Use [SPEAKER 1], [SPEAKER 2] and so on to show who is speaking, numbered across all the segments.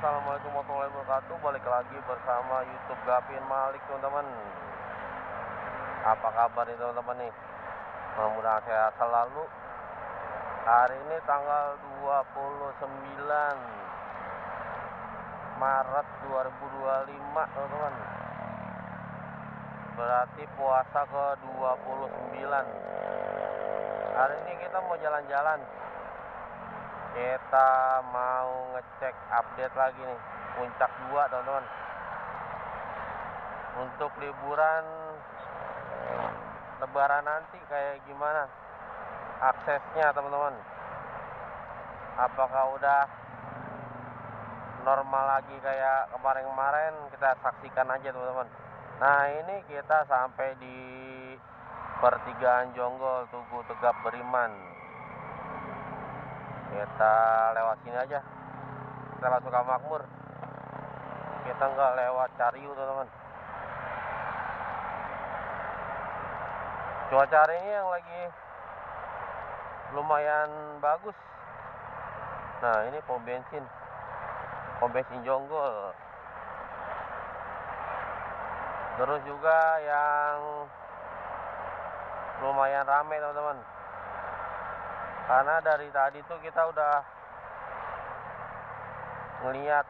[SPEAKER 1] Assalamualaikum warahmatullahi wabarakatuh. Balik lagi bersama YouTube Gavin Malik, teman-teman. Apa kabar nih teman-teman nih? Mudah-mudahan sehat selalu. Hari ini tanggal 29 Maret 2025, teman-teman. Berarti puasa ke 29. Hari ini kita mau jalan-jalan. Kita mau ngecek update lagi nih Puncak 2, teman-teman. Untuk liburan Lebaran nanti kayak gimana aksesnya, teman-teman? Apakah udah normal lagi kayak kemarin-kemarin? Kita saksikan aja, teman-teman. Nah, ini kita sampai di pertigaan Jonggol, Tugu Tegap Beriman. Kita lewat sini aja. Kita langsung ke Makmur. Kita nggak lewat Cariu, teman-teman. Cuaca hari ini yang lagi lumayan bagus. Nah, ini pom bensin Jonggol. Terus juga yang lumayan rame, teman-teman. Karena dari tadi tuh kita udah ngeliat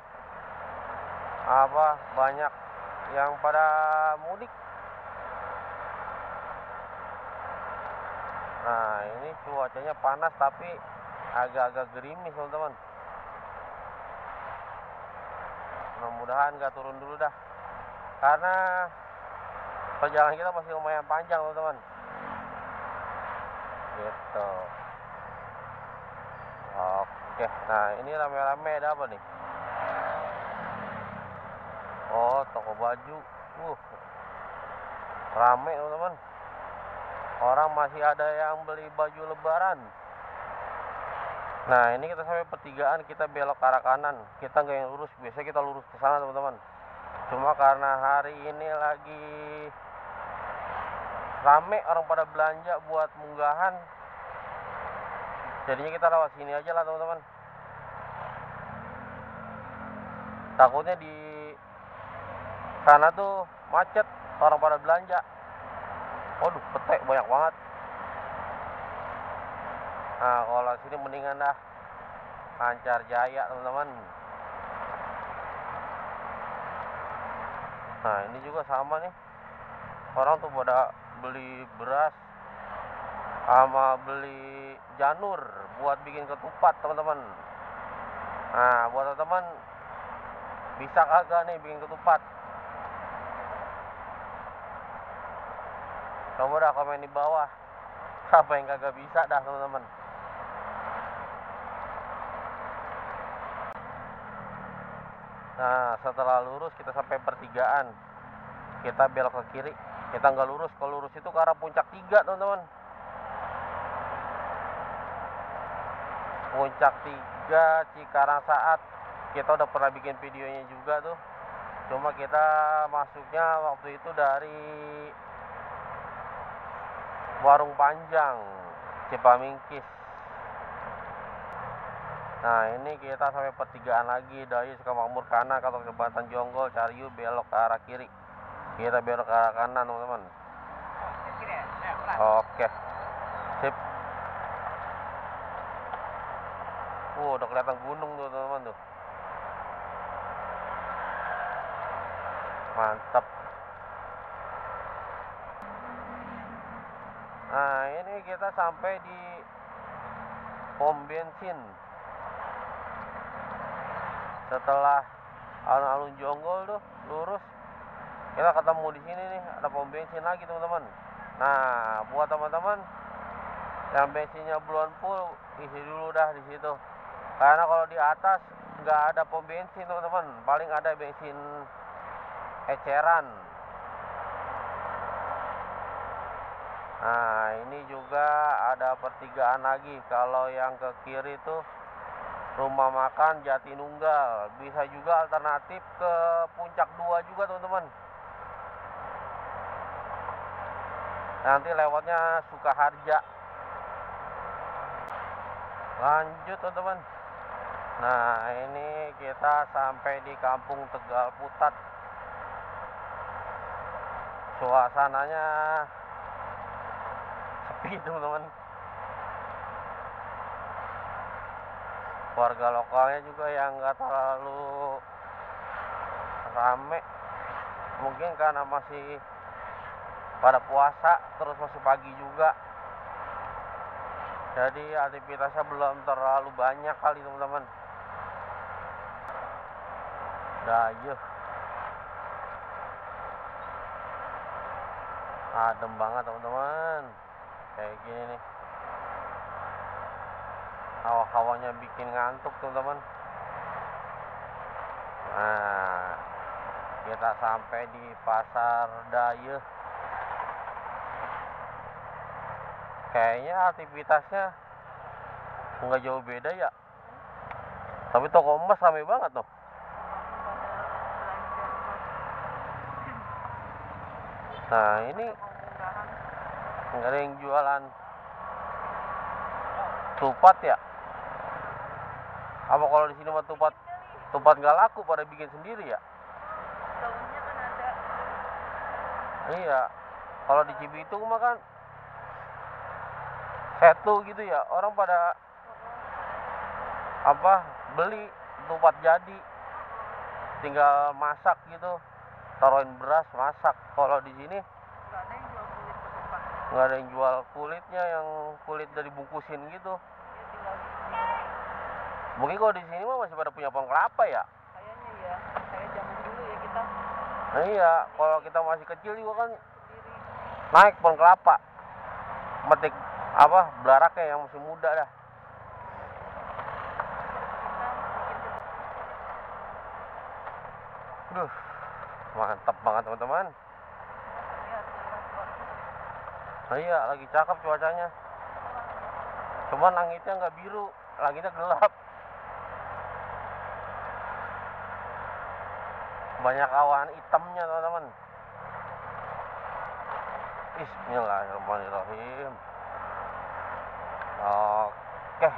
[SPEAKER 1] banyak yang pada mudik. Nah, ini cuacanya panas tapi agak-agak gerimis, teman-teman. Mudah-mudahan nggak turun dulu dah, karena perjalanan kita masih lumayan panjang, teman-teman. Gitu. Oke, nah ini rame-rame ada apa nih? Oh, toko baju. Rame, teman-teman. Orang masih ada yang beli baju lebaran. Nah, ini kita sampai pertigaan, kita belok ke arah kanan. Kita nggak yang lurus, biasanya kita lurus ke sana, teman-teman. Cuma karena hari ini lagi rame, orang pada belanja buat munggahan, jadinya kita lewat sini aja lah, teman-teman. Takutnya di sana tuh macet, orang pada belanja. Waduh, petek banyak banget. Nah, kalau sini mendingan dah Lancar Jaya, teman-teman. Nah, ini juga sama nih. Orang tuh pada beli beras sama beli janur buat bikin ketupat, teman-teman. Nah, buat teman-teman, bisa kagak nih bikin ketupat? Coba dah komen di bawah. Siapa yang kagak bisa dah, teman-teman. Nah, setelah lurus kita sampai pertigaan. Kita belok ke kiri. Kita nggak lurus. Kalau lurus itu ke arah Puncak 3, teman-teman. Puncak 3 Cikarang Saat. Kita udah pernah bikin videonya juga tuh. Cuma kita masuknya waktu itu dari Warung Panjang, Cipamingkis. Nah, ini kita sampai pertigaan lagi dari Sukamakmur kanan, atau Jembatan Jonggol, Cariu, belok ke arah kiri. Kita belok ke arah kanan, teman-teman. Oke, sip. Udah kelihatan gunung tuh, teman-teman tuh. Mantap. Nah, ini kita sampai di pom bensin. Setelah alun-alun Jonggol tuh lurus, kita ketemu di sini nih, ada pom bensin lagi, teman-teman. Nah, buat teman-teman yang bensinnya belum full, isi dulu dah di situ. Karena kalau di atas nggak ada pom bensin, teman-teman. Paling ada bensin eceran. Nah, ini juga ada pertigaan lagi. Kalau yang ke kiri tuh Rumah Makan Jatinunggal. Bisa juga alternatif ke Puncak 2 juga, teman-teman. Nanti lewatnya Sukaharja. Lanjut, teman-teman. Nah, ini kita sampai di Kampung Tegal Putat. Suasananya sepi, teman-teman. Warga lokalnya juga yang nggak terlalu rame. Mungkin karena masih pada puasa, terus masih pagi juga. Jadi aktivitasnya belum terlalu banyak kali, teman-teman. Dayuh, adem banget, teman-teman. Kayak gini nih. Hawa-hawanya bikin ngantuk, teman-teman. Nah, kita sampai di Pasar Dayuh. Kayaknya aktivitasnya nggak jauh beda ya. Tapi toko emas rame banget loh. Nah, ini nggak ada yang jualan tupat ya? Apa kalau di sini mah tupat nggak laku, pada bikin sendiri ya?
[SPEAKER 2] Daunnya kan ada.
[SPEAKER 1] Iya. Kalau di Cibitung mah kan setu gitu ya, orang pada beli tupat jadi, tinggal masak gitu, taruhin beras, masak. Kalau di sini
[SPEAKER 2] Nggak ada yang jual kulit ketupat.
[SPEAKER 1] nggak ada yang jual kulitnya, yang kulit dari bungkusin gitu.
[SPEAKER 2] Dia tinggal
[SPEAKER 1] Mungkin kalau di sini mah masih pada punya pohon kelapa ya.
[SPEAKER 2] kayaknya ya, kayak zaman dulu ya kita
[SPEAKER 1] Nah iya, kalau kita masih kecil juga kan
[SPEAKER 2] sendiri.
[SPEAKER 1] naik pohon kelapa, metik belaraknya yang masih muda dah. Duh, mantap banget, teman-teman. Nah iya, lagi cakep cuacanya. Cuman langitnya nggak biru, langitnya gelap. Banyak awan hitamnya, teman-teman. Bismillahirrahmanirrahim. Oke.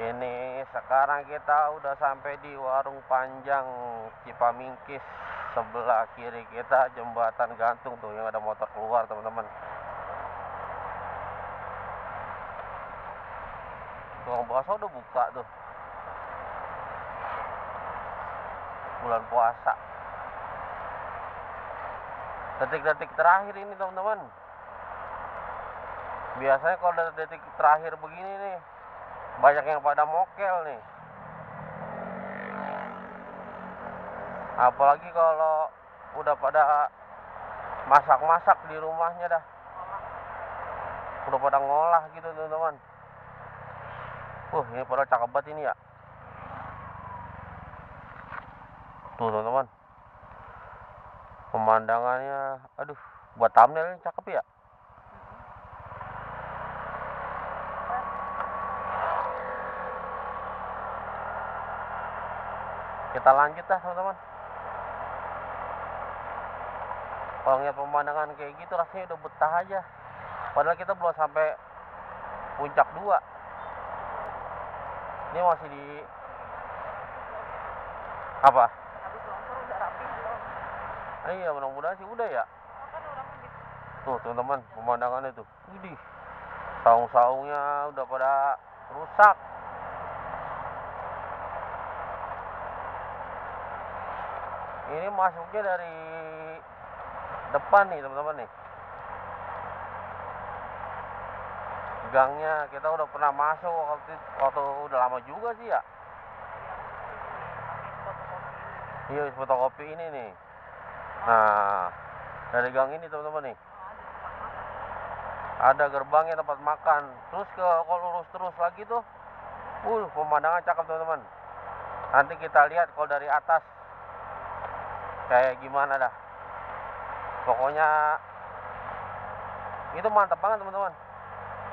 [SPEAKER 1] Ini sekarang kita udah sampai di Warung Panjang Cipamingkis. Sebelah kiri kita jembatan gantung tuh yang ada motor keluar, teman-teman. Tukang bakso udah buka tuh. Bulan puasa. Detik-detik terakhir ini, teman-teman. Biasanya kalau detik terakhir begini nih, banyak yang pada mokel nih. Apalagi kalau udah pada masak-masak di rumahnya dah. Udah pada ngolah gitu, teman-teman. Ini pada cakep banget ini ya. Tuh, teman-teman. Pemandangannya, aduh, buat thumbnail ini cakep ya. Kita lanjut dah, teman-teman. Kalau ngeliat pemandangan kayak gitu rasanya udah betah aja. Padahal kita belum sampai puncak 2. Ini masih di apa?
[SPEAKER 2] Habis longsor udah rapi belum?
[SPEAKER 1] Iya, mudah-mudahan sih udah ya.
[SPEAKER 2] Kan orang habis.
[SPEAKER 1] Tuh, teman-teman, pemandangannya tuh. Widih. Saung-saungnya udah pada rusak. Ini masuknya dari depan nih, teman-teman nih. Gangnya kita udah pernah masuk waktu udah lama juga sih ya. Iya, fotokopi ini nih. Nah, dari gang ini, teman-teman nih, ada gerbangnya tempat makan. Terus kalau lurus terus lagi tuh, pemandangan cakep, teman-teman. Nanti kita lihat kalau dari atas kayak gimana dah. Pokoknya itu mantap banget, teman-teman.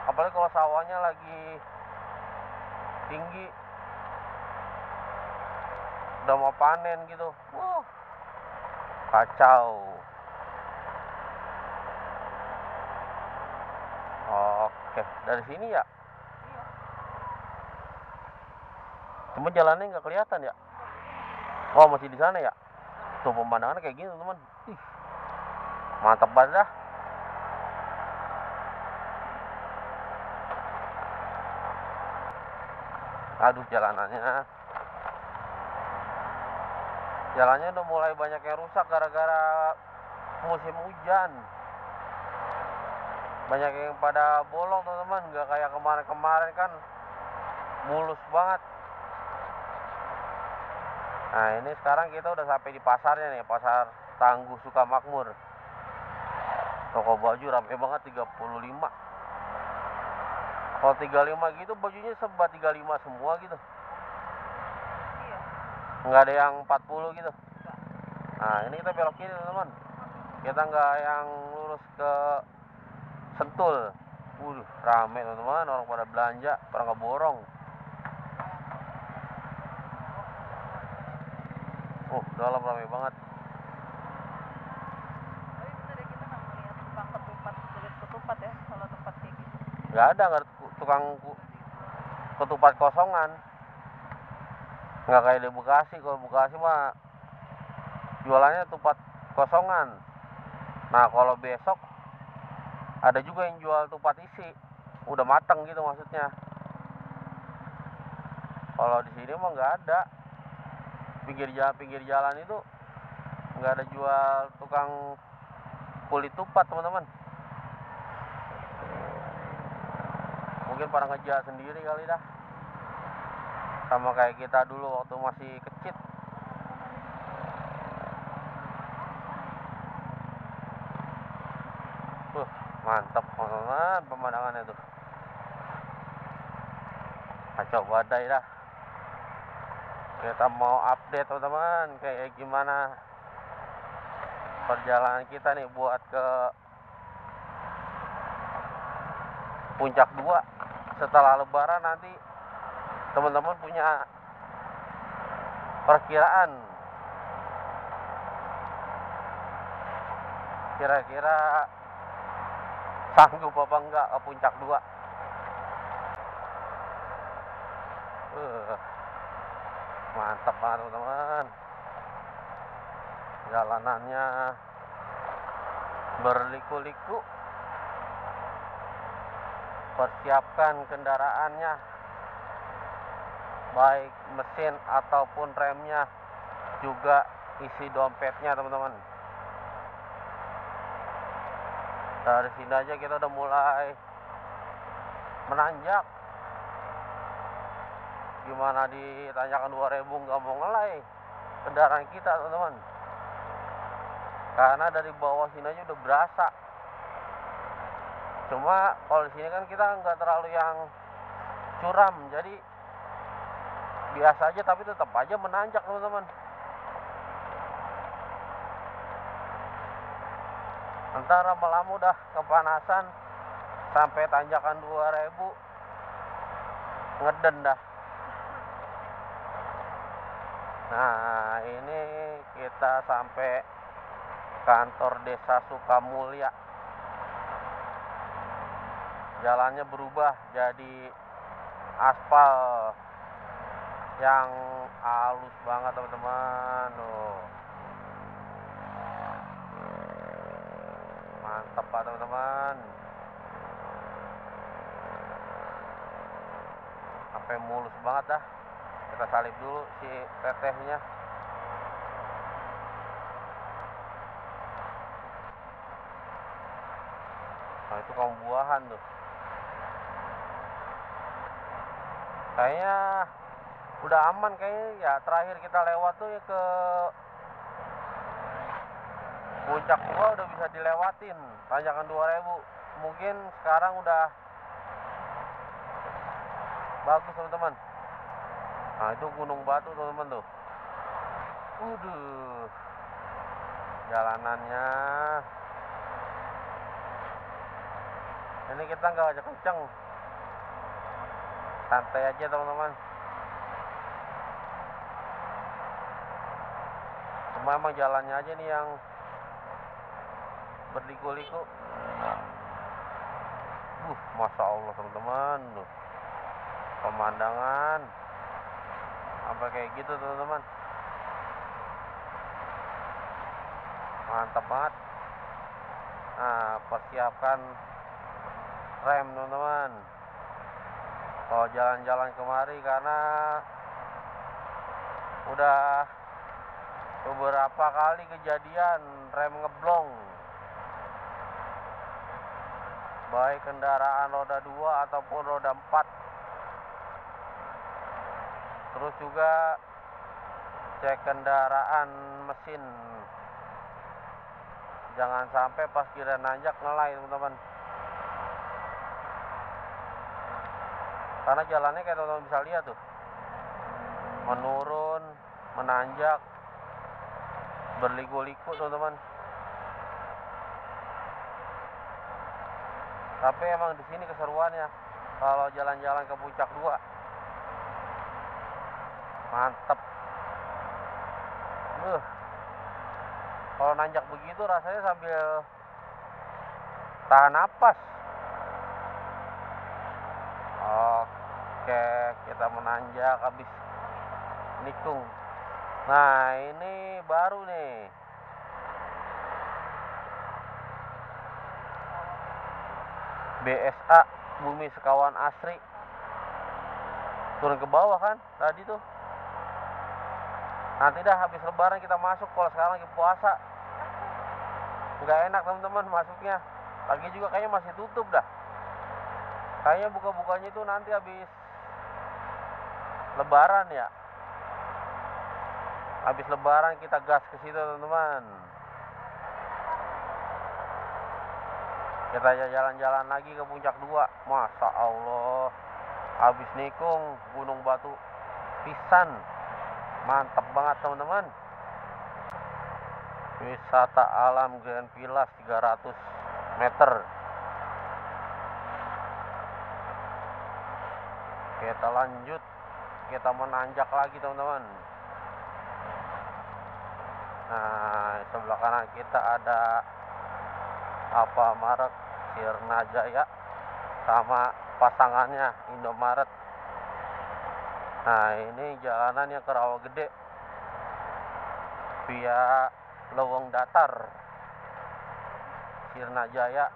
[SPEAKER 1] Apalagi kalau sawahnya lagi tinggi, udah mau panen gitu. Kacau. Oke, dari sini ya. Cuma jalannya nggak kelihatan ya. Oh, masih di sana ya. Tuh pemandangannya kayak gini teman. Ih, mantap banget dah. Aduh, jalannya udah mulai banyak yang rusak gara-gara musim hujan. Banyak yang pada bolong teman-teman, nggak kayak kemarin-kemarin kan mulus banget. Nah, ini sekarang kita udah sampai di pasarnya nih, Pasar Tangguh Sukamakmur. Toko baju rame banget, 35. Kalau 35 gitu bajunya serba 35 semua gitu.
[SPEAKER 2] Iya.
[SPEAKER 1] Nggak ada yang 40 gitu. Nah, ini kita belok kiri teman-teman. Kita nggak yang lurus ke Sentul. Rame teman-teman, orang pada belanja, pada ngeborong. Dalam rame banget.
[SPEAKER 2] Tapi bener ya, kita nggak ngeliat tukang ketupat, kulit ketupat ya kalau tempat kayak gitu.
[SPEAKER 1] Nggak ada tukang ketupat kosongan. Nggak kayak di Bekasi. Kalau Bekasi mah jualannya ketupat kosongan. Nah, kalau besok ada juga yang jual ketupat isi, udah mateng gitu maksudnya. Kalau di sini mah nggak ada. Pinggir jalan itu nggak ada jual tukang kulit tupat teman-teman. Mungkin pada ngejar sendiri kali dah, sama kayak kita dulu waktu masih kecil. Mantap teman-teman pemandangannya tuh. Kacau badai dah. Kita mau update teman-teman kayak gimana perjalanan kita nih buat ke Puncak 2 setelah Lebaran nanti. Teman-teman punya perkiraan kira-kira sanggup apa enggak ke Puncak 2? Mantap banget teman-teman. Jalanannya berliku-liku. Persiapkan kendaraannya, baik mesin ataupun remnya, juga isi dompetnya teman-teman. Dari sini aja kita udah mulai menanjak. Gimana di tanjakan 2000 nggak mau ngelai kendaraan kita teman-teman, karena dari bawah sini aja udah berasa. Cuma kalau di sini kan kita nggak terlalu yang curam, jadi biasa aja, tapi tetap aja menanjak teman-teman. Ntar lama-lama udah kepanasan sampai tanjakan 2000 ngeden dah. Nah, ini kita sampai kantor Desa Sukamulya. Jalannya berubah jadi aspal yang halus banget teman-teman. Mantap pak teman-teman. Sampai mulus banget dah. Kita salip dulu si tetehnya. Nah, itu kaum buahan tuh. Kayaknya udah aman kayaknya ya. Terakhir kita lewat tuh ya ke Puncak 2 udah bisa dilewatin, tanjakan 2000. Mungkin sekarang udah bagus teman-teman. Nah, itu Gunung Batu teman-teman tuh. Jalanannya ini kita nggak ajak kenceng, santai aja teman-teman. Cuma emang jalannya aja nih yang berliku-liku. Masya Allah teman-teman, pemandangan sampai kayak gitu teman-teman. Mantap banget. Nah, persiapkan rem teman-teman kalau jalan-jalan kemari, karena udah beberapa kali kejadian rem ngeblong, baik kendaraan roda 2 ataupun roda 4. Terus juga cek kendaraan mesin, jangan sampai pas kira nanjak ngelai teman-teman, karena jalannya kayak teman-teman bisa lihat tuh, menurun, menanjak, berliku-liku teman-teman. Tapi emang di sini keseruannya kalau jalan-jalan ke Puncak 2. Mantep. Kalau nanjak begitu rasanya sambil tahan napas. Oke, kita menanjak habis nikung. Nah, ini baru nih. BSA, Bumi Sekawan Asri. Turun ke bawah kan tadi tuh. Nanti dah habis lebaran kita masuk, kalau sekarang lagi puasa nggak enak teman-teman masuknya. Pagi juga kayaknya masih tutup dah. Kayaknya buka-bukanya itu nanti habis lebaran ya. Habis lebaran kita gas ke situ teman-teman. Kita jalan-jalan lagi ke Puncak 2. Masya Allah, habis nikung Gunung Batu pisan. Mantap banget teman-teman. Wisata alam Grand Pilas 300 meter. Kita lanjut, kita menanjak lagi teman-teman. Nah, sebelah kanan kita ada Alfamart Sirna Jaya sama pasangannya Indomaret. Nah, ini jalanan yang ke Rawagede via Leweng Datar, Sirna Jaya,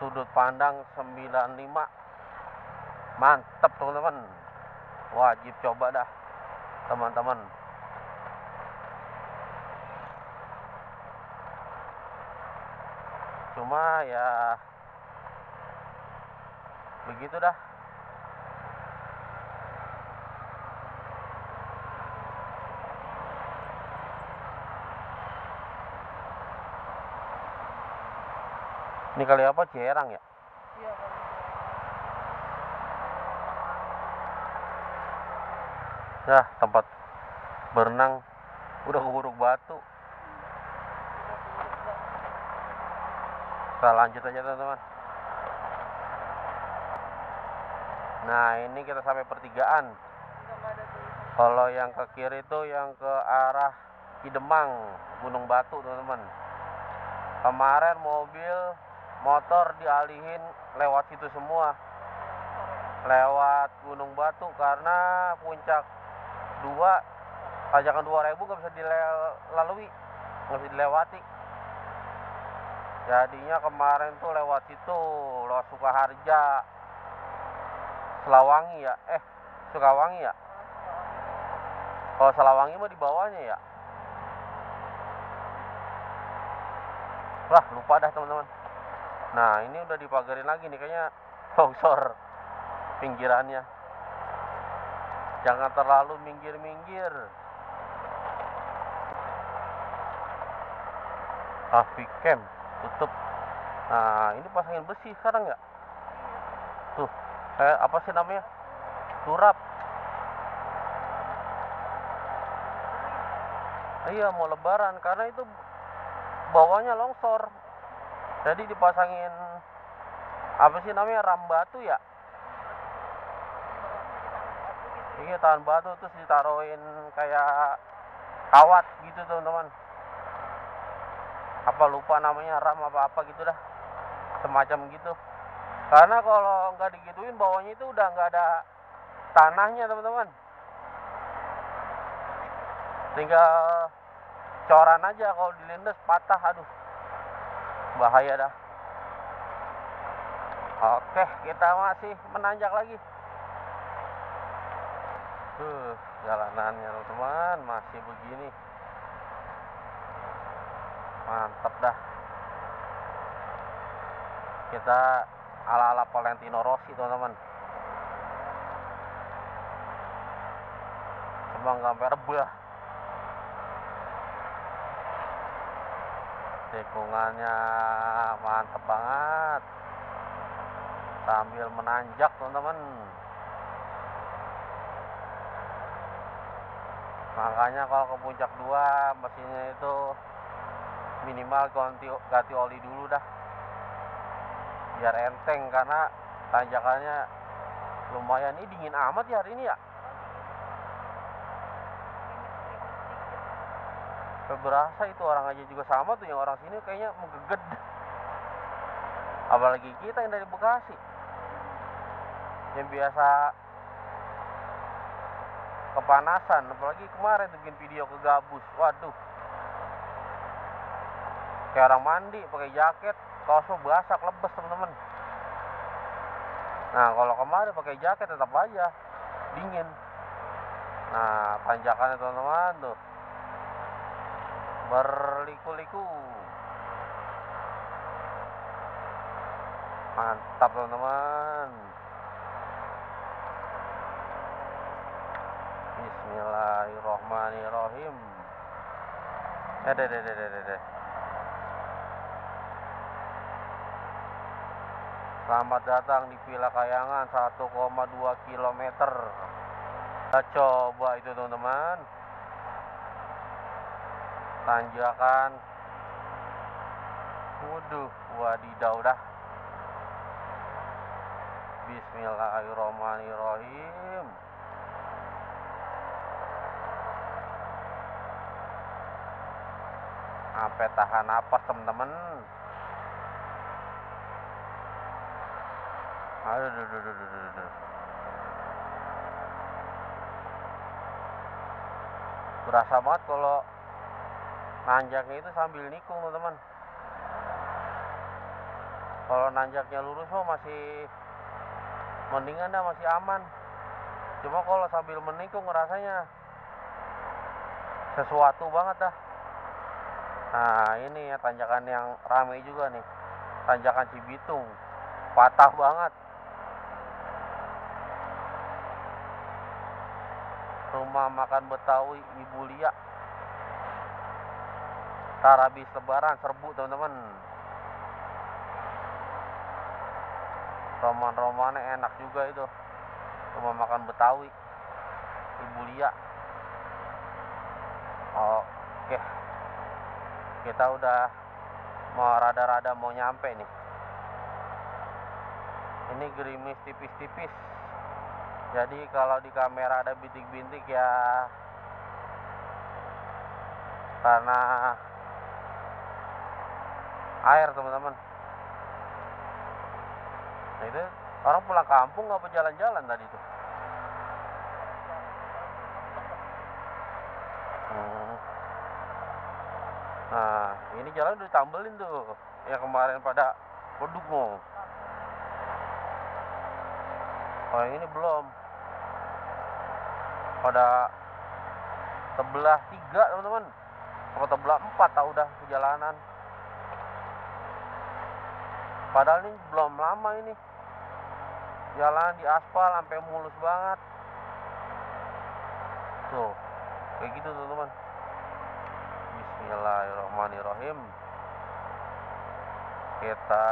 [SPEAKER 1] sudut pandang 95. Mantap teman-teman, wajib coba dah teman-teman. Cuma ya begitu dah. Ini kali apa, Cerang ya?
[SPEAKER 2] Iya kali.
[SPEAKER 1] Nah, tempat berenang udah keburu batu. Kita lanjut aja teman-teman. Nah, ini kita sampai pertigaan. Kalau yang ke kiri itu yang ke arah Kidemang, Gunung Batu teman-teman. Kemarin mobil motor dialihin lewat situ semua, lewat Gunung Batu, karena Puncak 2 pajakan 2.000 gak bisa dilalui, gak bisa dilewati. Jadinya kemarin tuh lewat situ, lewat Sukaharja, Selawangi ya, Sukawangi ya. Kalau Selawangi mah di bawahnya ya. Lah, lupa dah teman-teman. Nah, ini udah dipagarin lagi nih, kayaknya longsor pinggirannya. Jangan terlalu minggir-minggir. Camp tutup. Nah, ini pasangin besi sekarang ya. Tuh, apa sih namanya? Turap. Iya, mau lebaran, karena itu bawahnya longsor. Jadi dipasangin apa sih namanya, ram batu ya. Iya, tahan batu, terus ditaruhin kayak kawat gitu teman-teman. Apa lupa namanya, ram apa gitu dah, semacam gitu. Karena kalau nggak digituin bawahnya itu udah nggak ada tanahnya teman-teman. Tinggal coran aja, kalau dilindas patah, aduh bahaya dah. Oke, kita masih menanjak lagi. Jalanannya teman-teman masih begini. Mantap dah. Kita ala-ala Valentino Rossi teman-teman. Cuma nggak sampai rebah. Tikungannya mantep banget. Sambil menanjak teman-teman. Makanya kalau ke puncak 2 mesinnya itu minimal ganti oli dulu dah, biar enteng, karena tanjakannya lumayan. Ini dingin amat ya hari ini ya. Berasa itu orang aja juga sama tuh, yang orang sini kayaknya menggeged. Apalagi kita yang dari Bekasi, yang biasa kepanasan. Apalagi kemarin tuh bikin video ke Gabus, waduh, kayak orang mandi pakai jaket, kaosnya basah lebes teman-teman. Nah kalau kemarin pakai jaket tetap aja dingin. Nah tanjakannya teman-teman tuh berliku-liku, mantap teman-teman. Bismillahirrohmanirrohim. Selamat datang di Villa Kayangan, 1,2 km. Kita coba itu teman-teman, tanjakan. Waduh, wadidaw dah. Bismillahirrohmanirrohim. Sampai tahan napas teman-teman. Aduh. Berasa banget kalau nanjaknya itu sambil nikung teman-teman. Kalau nanjaknya lurus masih mendingan dah, masih aman. Cuma kalau sambil menikung rasanya sesuatu banget dah. Nah ini ya tanjakan yang rame juga nih, tanjakan Cibitung, patah banget. Rumah makan Betawi Ibu Lia. Ntar habis lebaran serbu teman-teman. Roman-romannya enak juga itu, rumah makan Betawi Ibu Lia. Oke, kita udah mau rada-rada mau nyampe nih. Ini gerimis tipis-tipis, jadi kalau di kamera ada bintik-bintik ya karena air teman-teman. Nah itu orang pulang kampung apa jalan-jalan tadi tuh? Nah ini jalan udah ditambelin tuh, yang kemarin pada berdungu. Oh yang ini belum. Pada sebelah 3 teman-teman, atau sebelah 4 tau udah perjalanan. Padahal ini belum lama ini. Jalan di aspal sampai mulus banget. Tuh, kayak gitu teman-teman. Bismillahirrahmanirrahim. Kita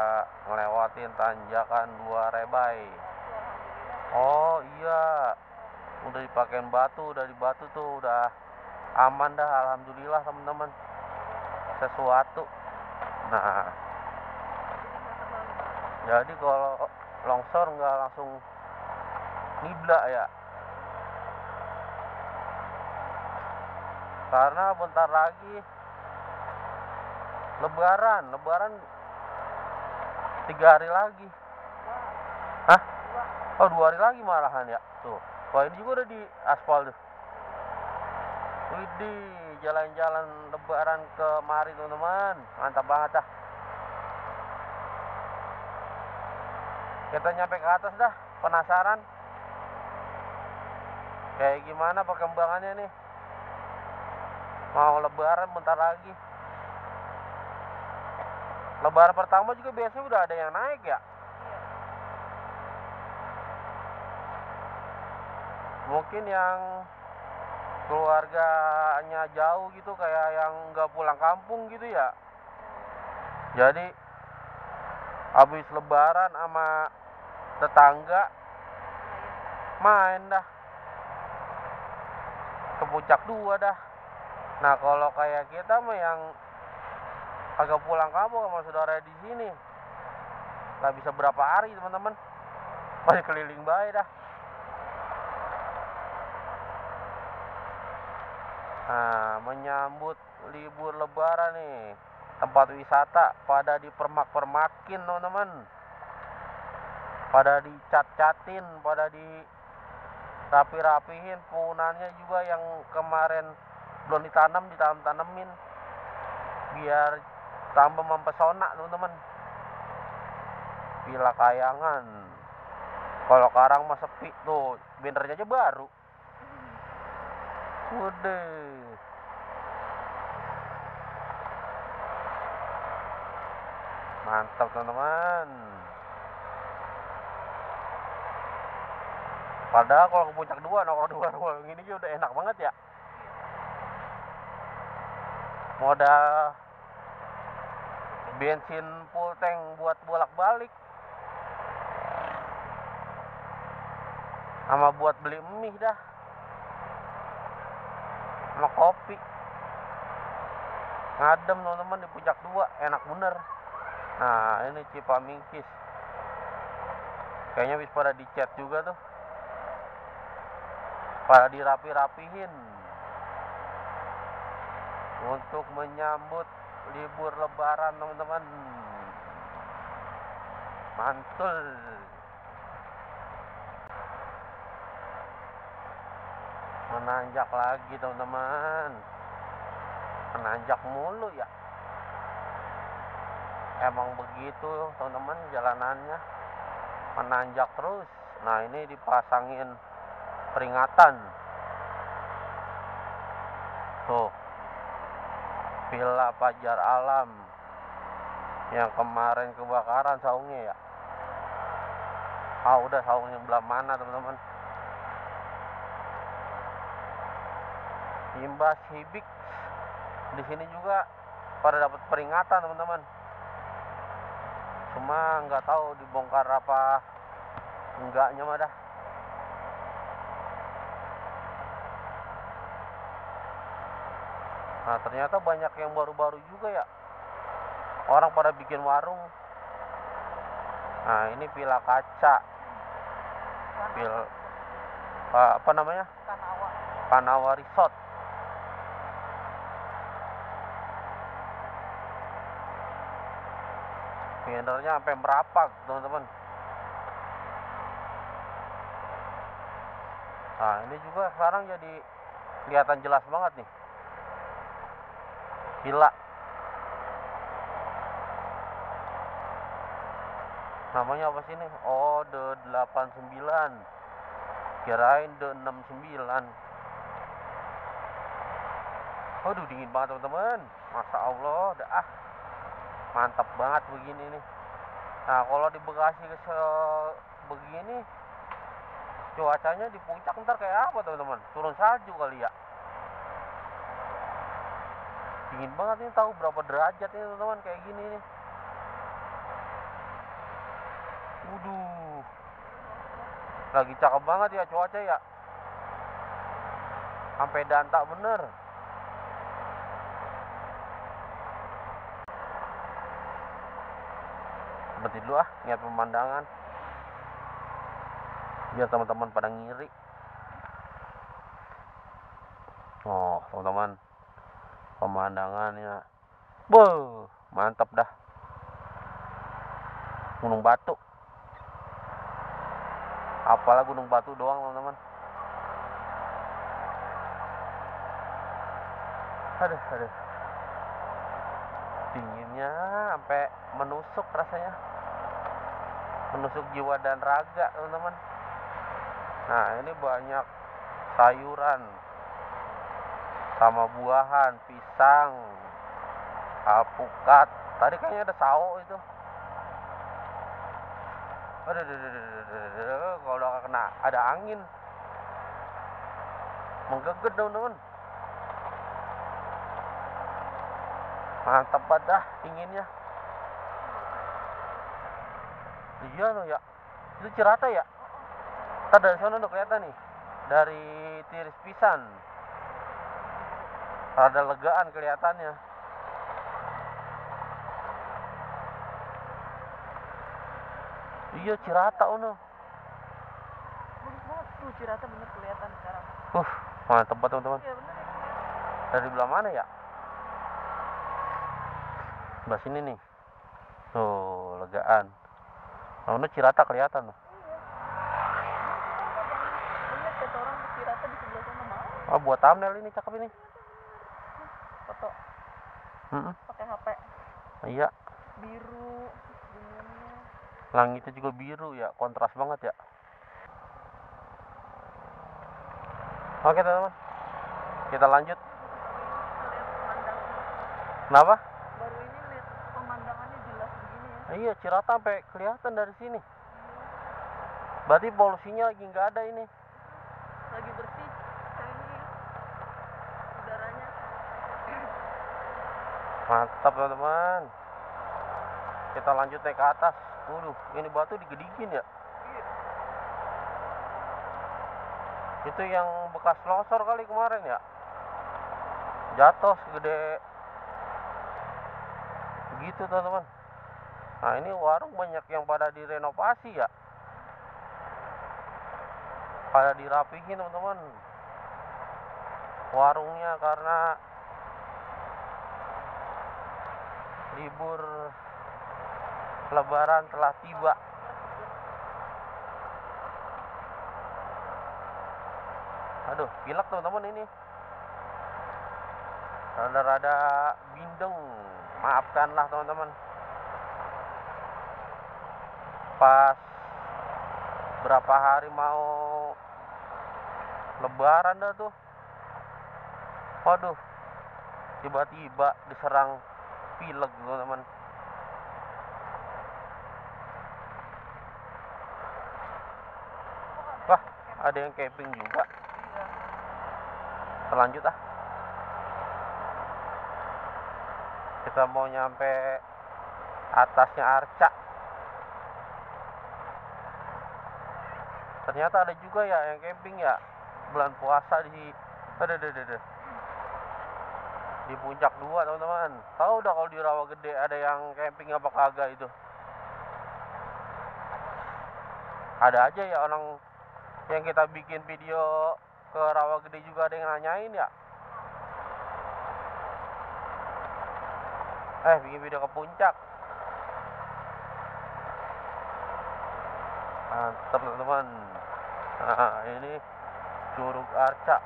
[SPEAKER 1] ngelewatin tanjakan 2 Rebai. Oh iya, udah dipakein batu, udah di batu tuh, udah aman dah, alhamdulillah teman-teman. Sesuatu. Nah, jadi kalau longsor nggak langsung nibla ya, karena bentar lagi lebaran 3 hari lagi. Hah? Oh 2 hari lagi malahan ya tuh. Wah, ini juga udah di aspal tuh. Widih, jalan-jalan lebaran kemari teman-teman. Mantap banget dah. Kita nyampe ke atas dah, penasaran kayak gimana perkembangannya nih. Mau lebaran bentar lagi. Lebaran pertama juga biasanya udah ada yang naik ya. Mungkin yang keluarganya jauh gitu, kayak yang nggak pulang kampung gitu ya. Jadi habis lebaran sama tetangga main dah ke puncak 2 dah. Nah, kalau kayak kita mah yang agak pulang kampung sama saudara di sini nggak bisa berapa hari teman-teman, masih keliling bae dah. Nah, menyambut libur lebaran nih, tempat wisata pada dipermak-permakin teman-teman, pada dicat-catin, pada dirapi-rapihin, pohonannya juga yang kemarin belum ditanam-tanemin biar tambah mempesona teman-teman. Villa Kayangan, kalau Karang mah sepi tuh, bannernya aja baru. Udah mantap teman-teman. Padahal kalau ke puncak 2 nongkrong di warung ini juga udah enak banget ya. Modal bensin full tank buat bolak-balik sama buat beli mie dah sama kopi. Ngadem teman-teman di puncak 2, enak bener. Nah, ini Cipamingkis kayaknya bisa pada dicat juga tuh, pada dirapi-rapihin untuk menyambut libur lebaran teman-teman. Mantul. Menanjak lagi teman-teman, menanjak mulu ya. Emang begitu teman-teman jalanannya, menanjak terus. Nah, ini dipasangin peringatan tuh, Villa Pajar Alam yang kemarin kebakaran saungnya ya. Udah saungnya belah mana teman-teman. Imbas Hibik di sini juga pada dapat peringatan teman-teman. Cuma nggak tahu dibongkar apa enggaknya mah dah. Nah, ternyata banyak yang baru-baru juga ya. Orang pada bikin warung. Nah, ini Villa Kaca. Apa namanya? Kanawa Resort. Bannernya sampai merapak teman-teman. Nah, ini juga sekarang jadi kelihatan jelas banget nih. Villa. Namanya apa sih nih? Oh, The 89. Kirain The 69. Waduh, dingin banget teman-teman. Masya Allah, dah mantap banget begini nih. Nah, kalau di Bekasi begini cuacanya di puncak ntar kayak apa teman-teman? Turun salju kali ya. Dingin banget nih, tahu berapa derajat nih teman-teman kayak gini nih. Waduh, lagi cakep banget ya cuaca ya, sampai dantak bener. Berhenti dulu lihat pemandangan biar teman-teman pada ngiri. Oh teman-teman, pemandangannya mantap dah. Gunung Batu, apalah Gunung Batu doang teman-teman. Aduh, aduh. Dinginnya sampai menusuk rasanya. Menusuk jiwa dan raga, teman-teman. Nah, ini banyak sayuran sama buahan, pisang, alpukat. Tadi kayaknya ada sawo itu. Aduh, kalau udah kena ada angin, menggigit teman-teman. Mantap banget dah dinginnya. Iya loh ya. Itu Cirata ya? Ntar dari sana udah kelihatan nih. Dari tiris pisan. Rada legaan kelihatannya. Iya Cirata ono.
[SPEAKER 2] Bagus banget tuh Cirata, bener kelihatan sekarang.
[SPEAKER 1] Mantap banget teman-teman.
[SPEAKER 2] Iya bener ya.
[SPEAKER 1] Dari belah mana ya? Sebelah sini nih. Tuh, legaan. Ono Cirata kelihatan loh.
[SPEAKER 2] Lihat kata orang Cirata di sebelah sana mau.
[SPEAKER 1] Oh, buat thumbnail ini cakep ini.
[SPEAKER 2] Foto pakai HP.
[SPEAKER 1] Iya.
[SPEAKER 2] Biru dunianya.
[SPEAKER 1] Langitnya juga biru ya, kontras banget ya. Oke teman-teman, kita lanjut.
[SPEAKER 2] Lihat pemandangan.
[SPEAKER 1] Kenapa?
[SPEAKER 2] Baru ini lihat pemandangannya jelas begini ya.
[SPEAKER 1] Iya, Cirata sampai kelihatan dari sini. Berarti polusinya lagi nggak ada ini.
[SPEAKER 2] Lagi bersih ini udaranya.
[SPEAKER 1] Mantap teman-teman. Kita lanjut naik ke atas. Waduh, ini batu digedikin ya. Itu yang bekas longsor kali kemarin ya. Jatuh segede begitu teman-teman. Nah, ini warung banyak yang pada direnovasi ya. Pada dirapihin teman-teman. Warungnya karena libur Lebaran telah tiba. Aduh, pilek teman-teman ini. Rada-rada bindeng. Maafkanlah teman-teman. Pas berapa hari mau Lebaran dah tuh. Waduh, tiba-tiba diserang pilek teman-teman. Wah, ada yang camping juga. Selanjut ah. Kita mau nyampe atasnya Arca. Ternyata ada juga ya yang camping ya. Bulan puasa di di puncak 2 teman-teman. Tahu udah kalau di Rawa Gede ada yang camping apa kagak itu? Ada aja ya orang yang kita bikin video ke Rawa Gede juga ada yang nanyain ya. Bikin video ke puncak. Mantap teman-teman. Nah, ini Curug Arca.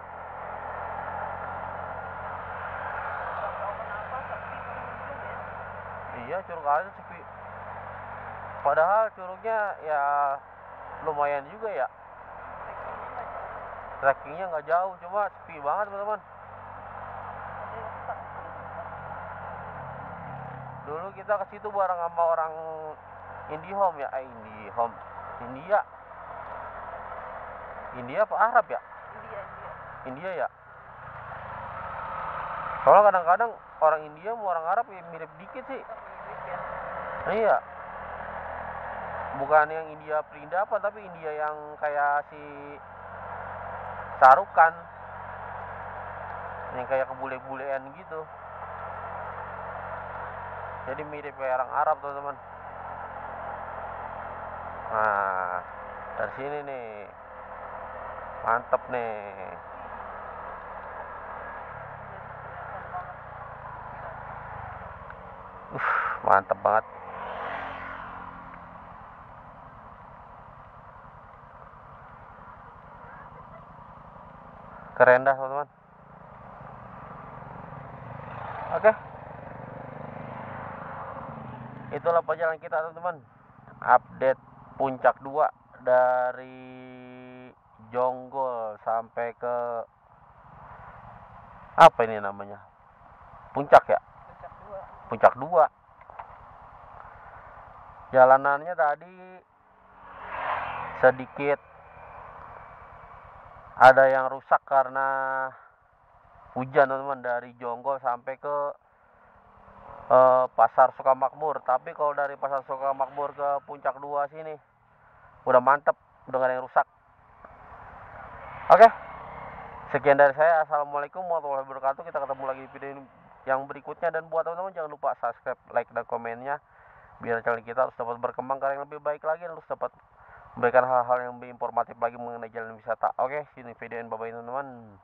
[SPEAKER 1] Iya, Curug Arca sepi. Padahal curugnya ya lumayan juga ya. Trekkingnya nggak jauh, cuma sepi banget teman-teman. Dulu kita ke situ bareng sama orang IndiHome ya, India apa Arab ya? India ya. Soalnya kadang-kadang orang India sama orang Arab ya mirip dikit sih. Iya. Bukan yang India Perindah apa, tapi India yang kayak si Sarukan, yang kayak kebule-bulean gitu. Jadi mirip kayak orang Arab teman-teman. Nah, dari sini nih, mantep nih. Mantep banget. Keren dah teman-teman. Oke, itulah perjalanan kita teman-teman, update puncak 2 dari Jonggol sampai ke apa ini namanya, puncak ya,
[SPEAKER 2] Puncak 2.
[SPEAKER 1] puncak 2. Jalanannya tadi sedikit ada yang rusak karena hujan teman-teman, dari Jonggol sampai ke Pasar Sukamakmur. Tapi kalau dari Pasar Sukamakmur ke puncak 2 sini udah mantep, udah gak ada yang rusak. Oke, sekian dari saya. Assalamualaikum warahmatullahi wabarakatuh. Kita ketemu lagi di video yang berikutnya. Dan buat teman-teman jangan lupa subscribe, like, dan komennya, biar channel kita terus dapat berkembang ke yang lebih baik lagi, dan terus dapat memberikan hal-hal yang lebih informatif lagi mengenai jalan wisata. Oke, sini videoin, bye-bye teman-teman.